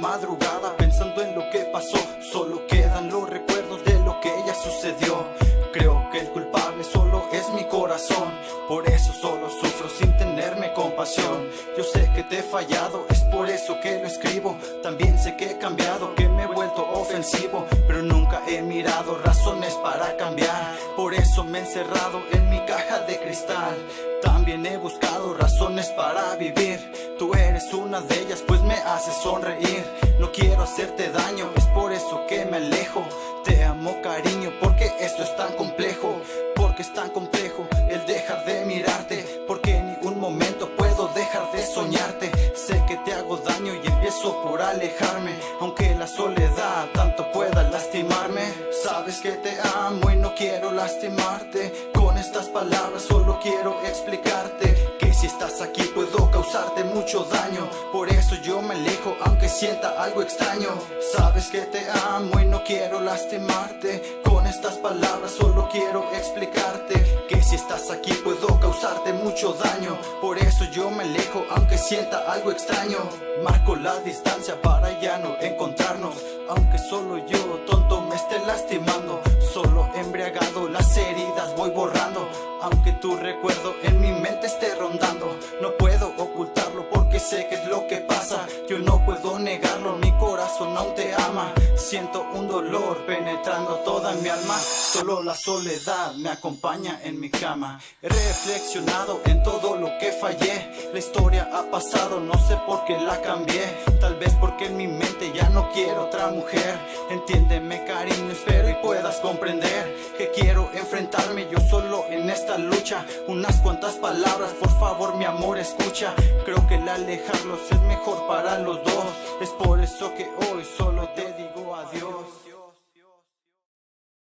madrugada pensando en lo que pasó. Solo quedan los recuerdos de lo que ya sucedió. Creo que el culpable solo es mi corazón. Por eso solo sufro sin tenerme compasión. Yo sé que te he fallado, es por eso que lo escribo. También sé que he cambiado, que me he vuelto ofensivo, pero nunca he mirado razones para cambiar. Por eso me he encerrado en mi caja de cristal. También he buscado razones para vivir. Tú eres una de ellas, pues me haces sonreír. No quiero hacerte daño, es por eso que me alejo. Te amo, cariño, porque esto es tan complejo. Porque es tan complejo el dejar de mirarte. Porque ni un momento puedo dejar de soñarte. Sé que te hago daño y empiezo por alejarme, aunque la soledad tanto pueda lastimarme. Sabes que te amo y no quiero lastimarte. Con estas palabras solo quiero explicarte que si estás aquí puedo causarte mucho daño. Por eso yo me alejo aunque sienta algo extraño. Sabes que te amo y no quiero lastimarte. Con estas palabras solo quiero explicarte que si estás aquí puedo causarte mucho daño. Por eso yo me alejo aunque sienta algo extraño. Marco la distancia para ya no encontrarnos, aunque solo yo, tonto, me esté lastimando. Solo embriagado las heridas voy borrando, aunque tu recuerdo en mi mente esté rondando. No puedo ocultarlo porque sé que es lo que pasa. Yo no puedo negarlo, mi corazón aún te ama. Siento un dolor penetrando toda mi alma. Solo la soledad me acompaña en mi cama. He reflexionado en todo lo que fallé. La historia ha pasado, no sé por qué la cambié. Tal vez porque en mi mente ya no quiero otra mujer. Entiéndeme, cariño, espero y puedas comprender que quiero enfrentarme yo solo en esta lucha. Unas cuantas palabras, por favor, mi amor, escucha. Creo que el alejarlos es mejor para los dos. Es por eso que hoy solo te